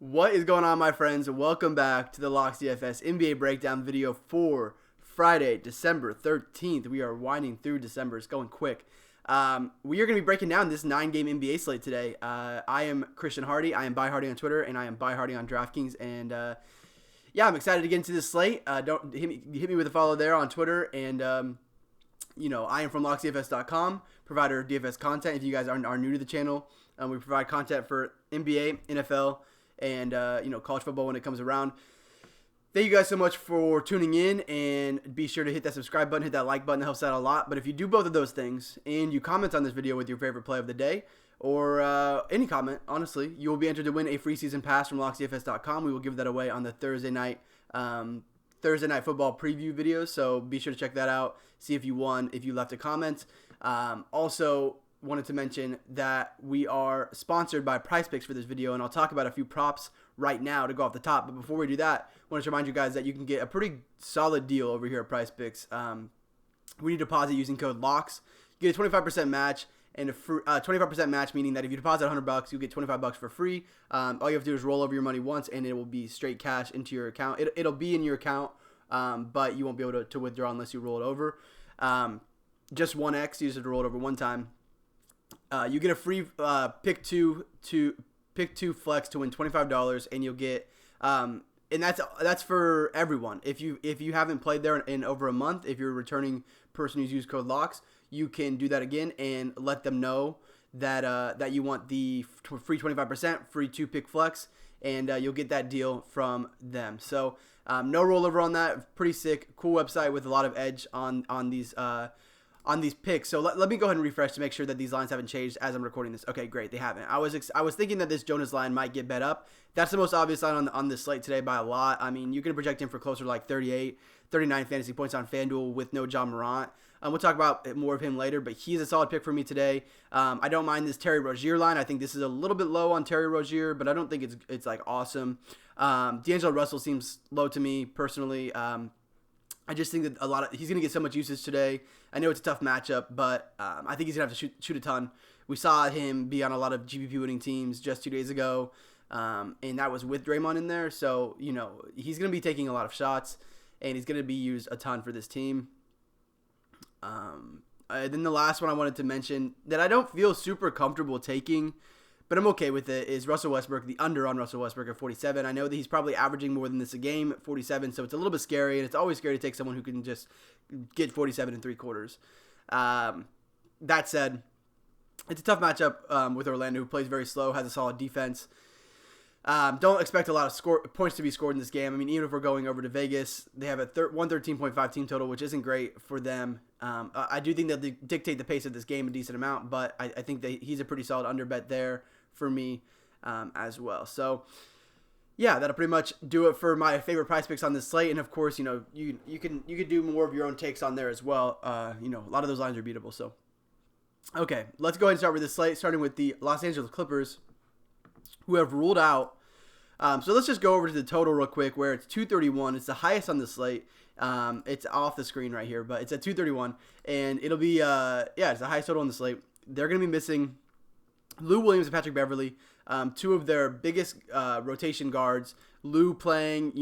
What is going on, my friends? Welcome back to the Locks DFS NBA breakdown video for Friday, December 13th. We are winding through December. It's going quick. We are going to be breaking down this 9-game NBA slate today. I am Christian Hardy. I am by Hardy on Twitter, and I am by Hardy on DraftKings. And I'm excited to get into this slate. Don't hit me with a follow there on Twitter. And I am from locksdfs.com, provider of DFS content. If you guys are new to the channel, we provide content for NBA, NFL, and college football when it comes around. Thank you guys so much for tuning in, and be sure to hit that subscribe button, hit that like button. It helps out a lot. But if you do both of those things and you comment on this video with your favorite play of the day, or any comment, honestly, you will be entered to win a free season pass from locksdfs.com. We will give that away on the Thursday night football preview videos, so be sure to check that out. See if you won, if you left a comment. Also, wanted to mention that we are sponsored by PrizePicks for this video, and I'll talk about a few props right now to go off the top. But before we do that, I wanted to remind you guys that you can get a pretty solid deal over here at PrizePicks. When you deposit using code LOCKS, you get a 25% match, and a 25% match meaning that if you deposit $100, you get $25 for free. All you have to do is roll over your money once, and it will be straight cash into your account. It'll be in your account, but you won't be able to withdraw unless you roll it over. Just 1x, you just have to roll it over one time. You get a free pick two flex to win $25, and you'll get and that's for everyone. If you haven't played there in over a month, if you're a returning person who's used code LOCKS, you can do that again and let them know that you want the free 25%, free 2-pick flex, and you'll get that deal from them. So no rollover on that. Pretty sick, cool website with a lot of edge on these picks. So let me go ahead and refresh to make sure that these lines haven't changed as I'm recording this. Okay, great, they haven't. I was thinking that this Jonas line might get bet up. That's the most obvious line on this slate today by a lot. I mean, you can project him for closer to like 38, 39 fantasy points on FanDuel with no John Morant. We'll talk about more of him later, but he's a solid pick for me today. I don't mind this Terry Rozier line. I think this is a little bit low on Terry Rozier, but I don't think it's like awesome. D'Angelo Russell seems low to me personally. I just think that he's going to get so much usage today. I know it's a tough matchup, but I think he's going to have to shoot a ton. We saw him be on a lot of GPP winning teams just 2 days ago, and that was with Draymond in there. So, he's going to be taking a lot of shots, and he's going to be used a ton for this team. Then the last one I wanted to mention that I don't feel super comfortable taking, but I'm okay with it, is Russell Westbrook, the under on Russell Westbrook at 47. I know that he's probably averaging more than this a game at 47, so it's a little bit scary, and it's always scary to take someone who can just get 47 3/4. That said, it's a tough matchup with Orlando, who plays very slow, has a solid defense. Don't expect a lot of points to be scored in this game. I mean, even if we're going over to Vegas, they have a 113.5 team total, which isn't great for them. I do think that they dictate the pace of this game a decent amount, but I think that he's a pretty solid under bet there for me as well. So, yeah, that'll pretty much do it for my favorite prize picks on this slate. And of course, you can do more of your own takes on there as well. A lot of those lines are beatable. So, okay, let's go ahead and start with this slate, starting with the Los Angeles Clippers, who have ruled out. So let's just go over to the total real quick, where it's 231. It's the highest on the slate. It's off the screen right here, but it's at 231, and it'll be it's the highest total on the slate. They're going to be missing Lou Williams and Patrick Beverley, two of their biggest rotation guards. Lou playing,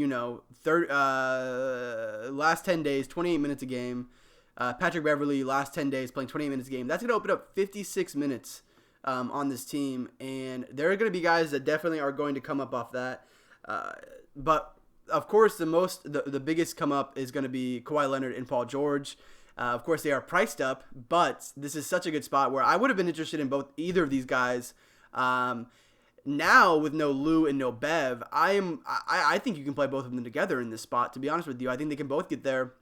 last 10 days, 28 minutes a game. Patrick Beverley last 10 days playing 28 minutes a game. That's going to open up 56 minutes on this team, and there are going to be guys that definitely are going to come up off that. But of course, the biggest come up is going to be Kawhi Leonard and Paul George. Of course, they are priced up, but this is such a good spot where I would have been interested in either of these guys. Now with no Lou and no Bev, I think you can play both of them together in this spot. To be honest with you, I think they can both get there.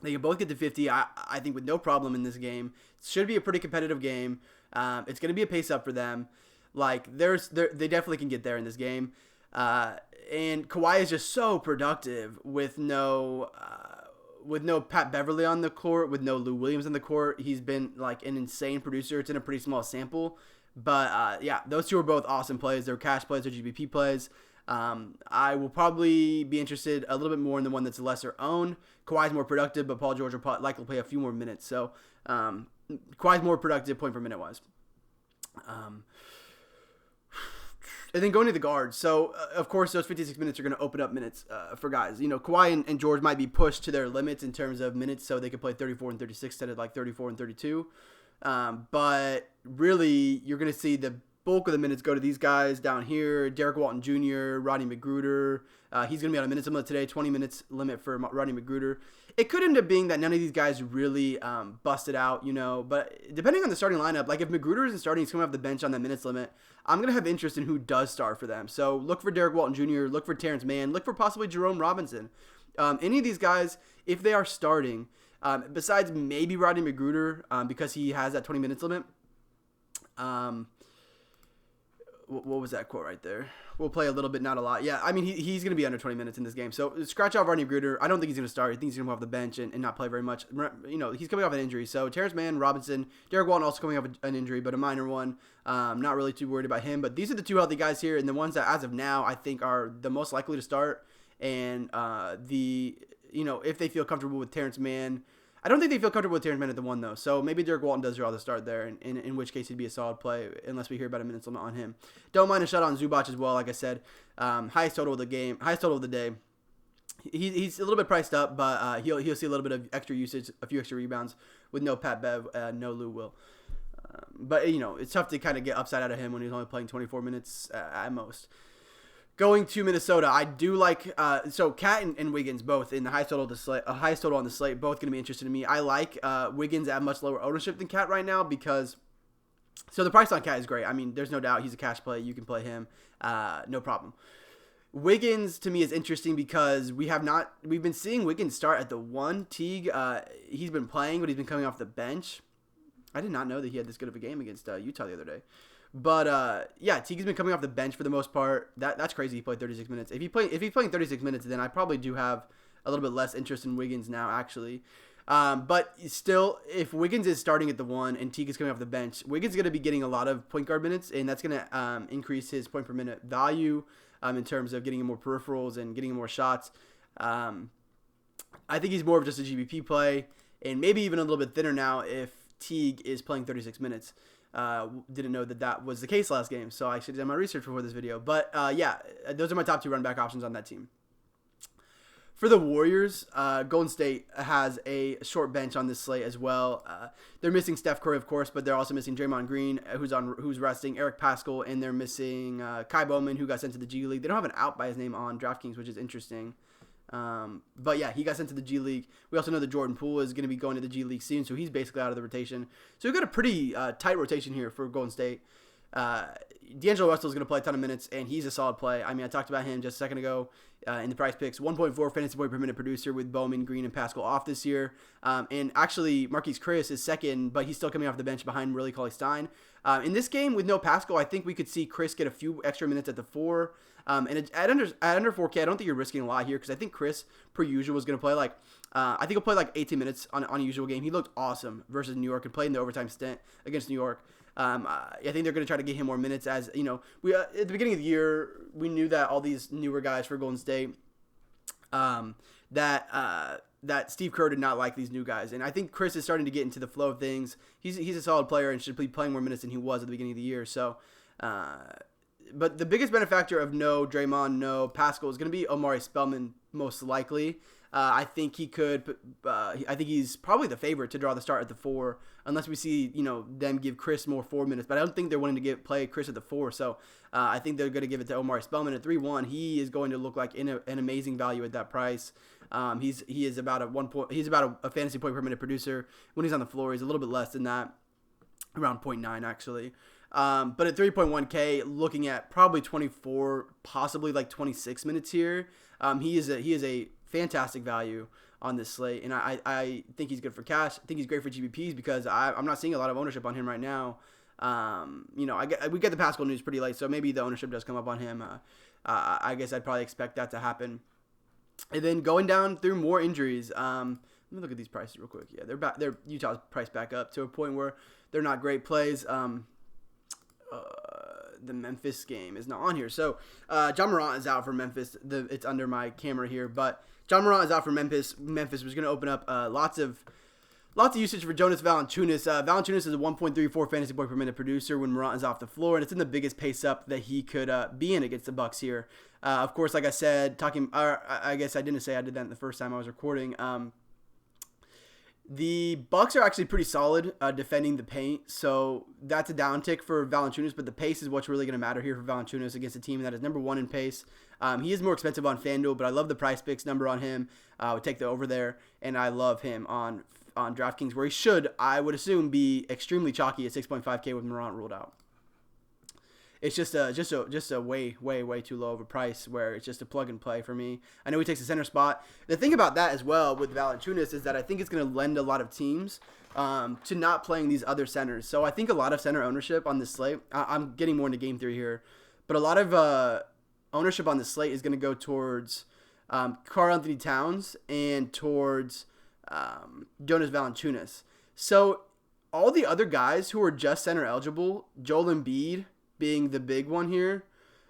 They can both get to 50. I think with no problem in this game. It should be a pretty competitive game. It's going to be a pace up for them. Like they definitely can get there in this game. And Kawhi is just so productive with no Pat Beverley on the court, with no Lou Williams on the court. He's been like an insane producer. It's in a pretty small sample, but those two are both awesome plays. They're cash plays, they're GPP plays. I will probably be interested a little bit more in the one that's lesser owned. Kawhi's more productive, but Paul George will likely play a few more minutes. So Kawhi's more productive point per minute wise. And then going to the guards. So, of course, those 56 minutes are going to open up minutes for guys. Kawhi and George might be pushed to their limits in terms of minutes, so they could play 34 and 36 instead of like 34 and 32. But really, you're going to see the bulk of the minutes go to these guys down here. Derek Walton Jr., Rodney McGruder. He's going to be on a minutes limit today, 20 minutes limit for Rodney McGruder. It could end up being that none of these guys really busted out, But depending on the starting lineup, like if McGruder isn't starting, he's coming off the bench on that minutes limit, I'm going to have interest in who does start for them. So look for Derek Walton Jr., look for Terrence Mann, look for possibly Jerome Robinson. Any of these guys, if they are starting, besides maybe Rodney McGruder, because he has that 20 minutes limit. What was that quote right there? We'll play a little bit, not a lot. Yeah, I mean, he's going to be under 20 minutes in this game. So scratch off Rodney McGruder. I don't think he's going to start. I think he's going to come off the bench and not play very much. He's coming off an injury. So Terrence Mann, Robinson, Derek Walton also coming off an injury, but a minor one. Not really too worried about him. But these are the two healthy guys here, and the ones that, as of now, I think are the most likely to start. And if they feel comfortable with Terrence Mann, I don't think they feel comfortable with Terrence Mann at the one, though. So maybe Derek Walton does draw the start there, in which case he'd be a solid play, unless we hear about a minutes limit on him. Don't mind a shot on Zubac as well, like I said. Highest total of the day. He's a little bit priced up, but he'll see a little bit of extra usage, a few extra rebounds with no Pat Bev, no Lou Will. But it's tough to kind of get upside out of him when he's only playing 24 minutes at most. Going to Minnesota, I do like Cat and Wiggins both in the highest total on the slate, both going to be interested in me. I like Wiggins at much lower ownership than Cat right now because the price on Cat is great. I mean, there's no doubt he's a cash play. You can play him, no problem. Wiggins to me is interesting because we've been seeing Wiggins start at the 1. Teague, he's been playing, but he's been coming off the bench. I did not know that he had this good of a game against Utah the other day. But Teague's been coming off the bench for the most part. That's crazy. He played 36 minutes. If he's playing 36 minutes, then I probably do have a little bit less interest in Wiggins now, actually. But still, if Wiggins is starting at the 1 and Teague is coming off the bench, Wiggins is going to be getting a lot of point guard minutes, and that's going to increase his point per minute value in terms of getting him more peripherals and getting him more shots. I think he's more of just a GBP play, and maybe even a little bit thinner now if Teague is playing 36 minutes. Didn't know that was the case last game, so I should have done my research before this video. But those are my top 2 run back options on that team. For the Warriors, Golden State has a short bench on this slate as well. They're missing Steph Curry, of course, but they're also missing Draymond Green, who's resting, Eric Pascal, and they're missing Kai Bowman, who got sent to the G League. They don't have an out by his name on DraftKings, which is interesting. But yeah, he got sent to the G League. We also know that Jordan Poole is going to be going to the G League soon, so he's basically out of the rotation. So we've got a pretty tight rotation here for Golden State. D'Angelo Russell is going to play a ton of minutes, and he's a solid play. I mean, I talked about him just a second ago in the PrizePicks. 1.4 fantasy point per minute producer with Bowman, Green, and Pascal off this year. And actually, Marquise Chris is second, but he's still coming off the bench behind Willie Cauley-Stein. In this game, with no Pascal, I think we could see Chris get a few extra minutes at the 4. And at under 4K, I don't think you're risking a lot here because I think Chris, per usual, is going to play I think he'll play 18 minutes on a usual game. He looked awesome versus New York and played in the overtime stint against New York. I think they're going to try to get him more minutes as, we at the beginning of the year, we knew that all these newer guys for Golden State, that Steve Kerr did not like these new guys. And I think Chris is starting to get into the flow of things. He's a solid player and should be playing more minutes than he was at the beginning of the year. So, but the biggest benefactor of no Draymond, no Pascal is going to be Omari Spellman, most likely. I think he could. I think he's probably the favorite to draw the start at the 4, unless we see them give Chris more 4 minutes. But I don't think they're wanting to play Chris at the 4. So I think they're going to give it to Omari Spellman at 3-1. He is going to look like an amazing value at that price. He is about a fantasy point per minute producer when he's on the floor. He's a little bit less than that, around 0.9 actually. But at 3.1K, looking at probably 24, possibly 26 minutes here. He is a fantastic value on this slate, and I think he's good for cash. I think he's great for GBPs because I'm not seeing a lot of ownership on him right now. We get the Pascal news pretty late, so maybe the ownership does come up on him. I guess I'd probably expect that to happen. And then going down through more injuries. Let me look at these prices real quick. Yeah, they're Utah's priced back up to a point where they're not great plays. The Memphis game is not on here. So, John Morant is out for Memphis. It's under my camera here, but John Morant is out for Memphis. Memphis was going to open up lots of Lots of usage for Jonas Valanciunas. Valanciunas is a 1.34 fantasy point per minute producer when Morant is off the floor, and it's in the biggest pace up that he could be in against the Bucks here. Of course, like I said, I guess I didn't say I did that the first time I was recording. The Bucks are actually pretty solid defending the paint, so that's a downtick for Valanciunas, but the pace is what's really going to matter here for Valanciunas against a team that is number 1 in pace. He is more expensive on FanDuel, but I love the PrizePicks number on him. I would take the over there, and I love him on DraftKings, where he should, I would assume, be extremely chalky at 6.5K with Morant ruled out. It's just a way too low of a price where it's just a plug and play for me. I know he takes the center spot. The thing about that as well with Valanciunas is that I think it's going to lend a lot of teams to not playing these other centers. So I think a lot of center ownership on this slate. I'm getting more into game theory here, but a lot of ownership on this slate is going to go towards Karl-Anthony Towns and towards Jonas Valanciunas. So all the other guys who are just center eligible, Joel Embiid being the big one here,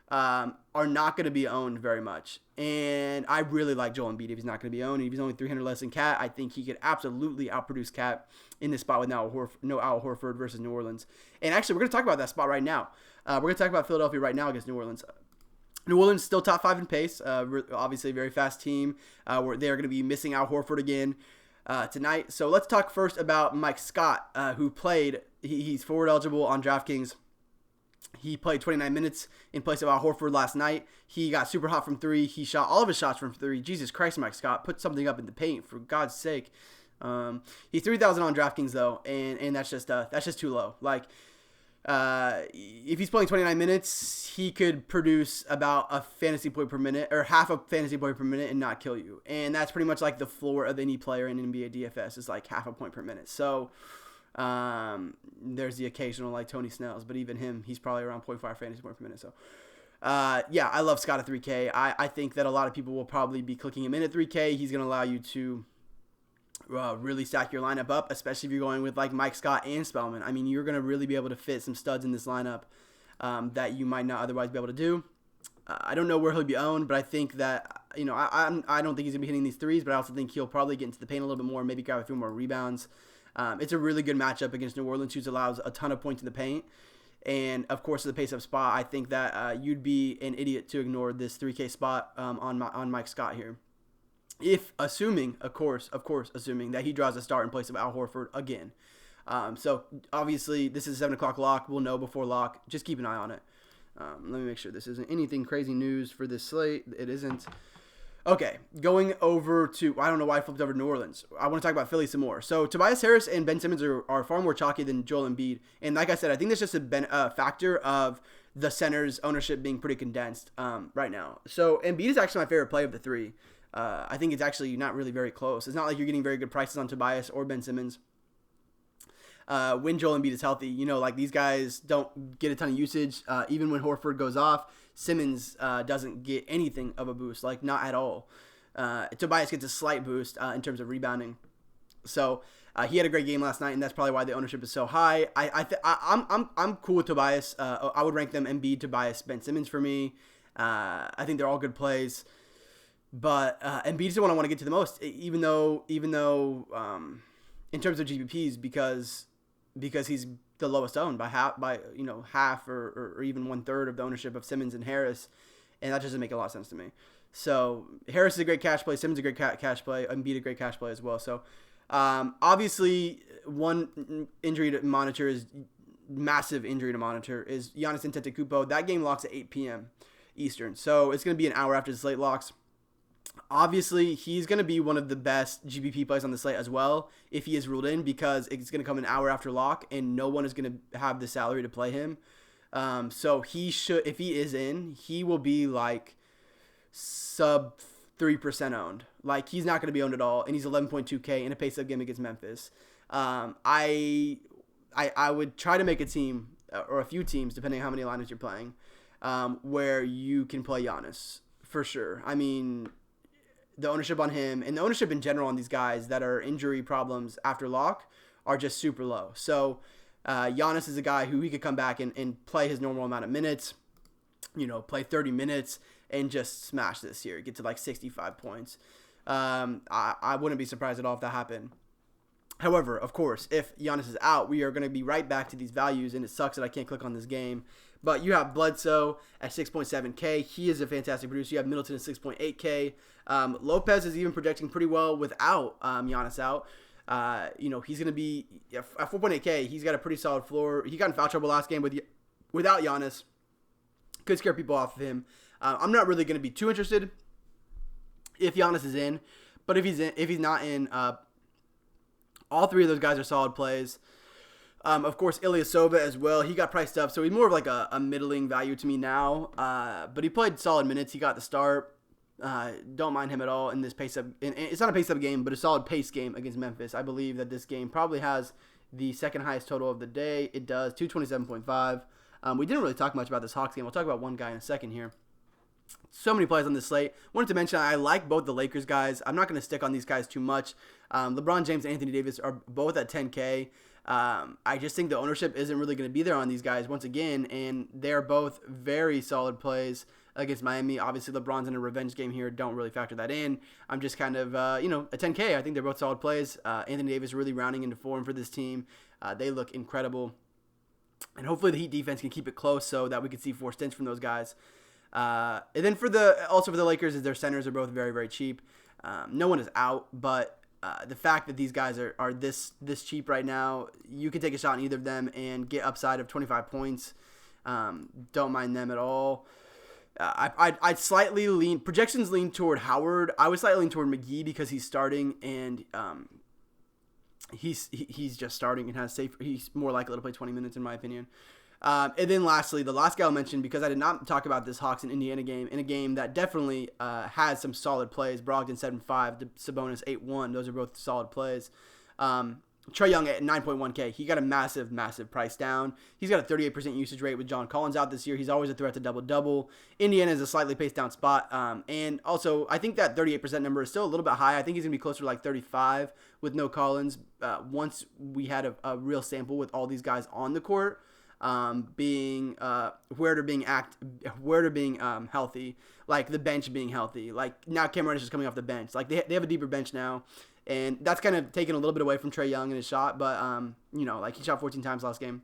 are not going to be owned very much. And I really like Joel Embiid if he's not going to be owned. If he's only 300 less than Cat, I think he could absolutely outproduce Cat in this spot with no Al Horford versus New Orleans. And actually, we're going to talk about that spot right now. We're going to talk about Philadelphia right now against New Orleans. New Orleans still top 5 in pace. Obviously, a very fast team. Where they are going to be missing Al Horford again tonight. So let's talk first about Mike Scott, who played. He's forward eligible on DraftKings. He played 29 minutes in place of Al Horford last night. He got super hot from 3. He shot all of his shots from 3. Jesus Christ, Mike Scott, put something up in the paint for God's sake. He's 3,000 on DraftKings though, and that's just too low. Like, if he's playing 29 minutes, he could produce about a fantasy point per minute or half a fantasy point per minute and not kill you. And that's pretty much like the floor of any player in NBA DFS is like half a point per minute. So. There's the occasional like Tony Snell's, but even him, he's probably around 0.5 fantasy point per minute. So, yeah, I love Scott at 3K. I think that a lot of people will probably be clicking him in at 3K. He's going to allow you to really stack your lineup up, especially if you're going with like Mike Scott and Spellman. I mean, you're going to really be able to fit some studs in this lineup that you might not otherwise be able to do. I don't know where he'll be owned, but I think that, I don't think he's going to be hitting these threes, but I also think he'll probably get into the paint a little bit more, maybe grab a few more rebounds. It's a really good matchup against New Orleans, who allows a ton of points in the paint. And, of course, the pace-up spot, I think that you'd be an idiot to ignore this 3K spot on Mike Scott here. If assuming that he draws a start in place of Al Horford again. So, obviously, this is a 7 o'clock lock. We'll know before lock. Just keep an eye on it. Let me make sure this isn't anything crazy news for this slate. It isn't. Okay, going over to, I don't know why I flipped over to New Orleans. I want to talk about Philly some more. So Tobias Harris and Ben Simmons are far more chalky than Joel Embiid. And like I said, I think that's just a factor of the center's ownership being pretty condensed right now. So Embiid is actually my favorite play of the 3. I think it's actually not really very close. It's not like you're getting very good prices on Tobias or Ben Simmons. When Joel Embiid is healthy, like these guys don't get a ton of usage. Even when Horford goes off, Simmons doesn't get anything of a boost, like not at all. Tobias gets a slight boost in terms of rebounding. So he had a great game last night, and that's probably why the ownership is so high. I'm cool with Tobias. I would rank them Embiid, Tobias, Ben Simmons for me. I think they're all good plays, but Embiid is the one I want to get to the most, even though in terms of GPPs because he's the lowest owned by half or even 1/3 of the ownership of Simmons and Harris, and that doesn't make a lot of sense to me. So Harris is a great cash play, Simmons is a great cash play, Embiid a great cash play as well. So obviously one injury to monitor is massive injury to monitor is Giannis Antetokounmpo. That game locks at 8 p.m. Eastern, so it's going to be an hour after the slate locks. Obviously, he's going to be one of the best GPP plays on the slate as well if he is ruled in, because it's going to come an hour after lock and no one is going to have the salary to play him. So he should, if he is in, he will be like sub 3% owned. Like, he's not going to be owned at all, and he's 11.2K in a pace-up game against Memphis. I would try to make a team or a few teams, depending on how many lineups you're playing, where you can play Giannis for sure. I mean, the ownership on him and the ownership in general on these guys that are injury problems after lock are just super low. So Giannis is a guy who he could come back and play his normal amount of minutes, play 30 minutes and just smash this year, get to like 65 points. I wouldn't be surprised at all if that happened. However, of course, if Giannis is out, we are going to be right back to these values, and it sucks that I can't click on this game. But you have Bledsoe at 6.7K. He is a fantastic producer. You have Middleton at 6.8K. Lopez is even projecting pretty well without Giannis out. He's going to be at 4.8K. He's got a pretty solid floor. He got in foul trouble last game without Giannis. Could scare people off of him. I'm not really going to be too interested if Giannis is in, but if he's not in, all three of those guys are solid plays. Of course, Ilyasova as well. He got priced up, so he's more of like a middling value to me now. But he played solid minutes. He got the start. Don't mind him at all in this pace-up. It's not a pace-up game, but a solid pace game against Memphis. I believe that this game probably has the second highest total of the day. It does, 227.5. We didn't really talk much about this Hawks game. We'll talk about one guy in a second here. So many plays on this slate. Wanted to mention I like both the Lakers guys. I'm not going to stick on these guys too much. LeBron James and Anthony Davis are both at 10K. I just think the ownership isn't really going to be there on these guys once again, and they're both very solid plays against Miami. Obviously, LeBron's in a revenge game here. Don't really factor that in. I'm just kind of, at 10K, I think they're both solid plays. Anthony Davis really rounding into form for this team. They look incredible. And hopefully the Heat defense can keep it close so that we can see 4 stints from those guys. And then for the Lakers, is their centers are both very, very cheap. No one is out, but the fact that these guys are this cheap right now, you can take a shot on either of them and get upside of 25 points. Don't mind them at all. I'd slightly projections lean toward Howard. I would slightly lean toward McGee because he's starting and he's just starting and he's more likely to play 20 minutes in my opinion. And then lastly, the last guy I'll mention, because I did not talk about this Hawks and Indiana game, in a game that definitely has some solid plays. Brogdon 7.5, Sabonis 8.1. Those are both solid plays. Trae Young at 9.1K. He got a massive, massive price down. He's got a 38% usage rate with John Collins out this year. He's always a threat to double-double. Indiana is a slightly paced down spot. And also, I think that 38% number is still a little bit high. I think he's going to be closer to like 35 with no Collins once we had a real sample with all these guys on the court. Being healthy, like the bench being healthy, like now Cam Reddish is coming off the bench, like they have a deeper bench now, and that's kind of taken a little bit away from Trae Young in his shot, but like he shot 14 times last game,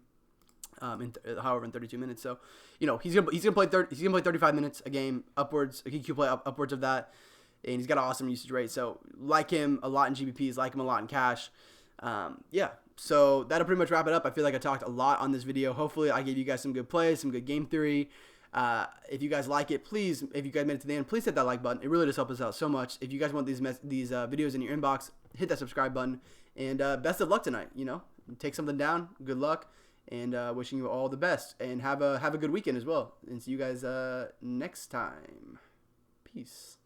in 32 minutes, so he's gonna play 35 minutes a game upwards. He could play upwards of that, and he's got an awesome usage rate, so like him a lot in GPPs, like him a lot in cash. So that'll pretty much wrap it up. I feel like I talked a lot on this video. Hopefully I gave you guys some good plays, some good game theory. If you guys like it, please, if you guys made it to the end, please hit that like button. It really does help us out so much. If you guys want these videos in your inbox, hit that subscribe button. And best of luck tonight. Take something down. Good luck. And wishing you all the best. And have a good weekend as well. And see you guys next time. Peace.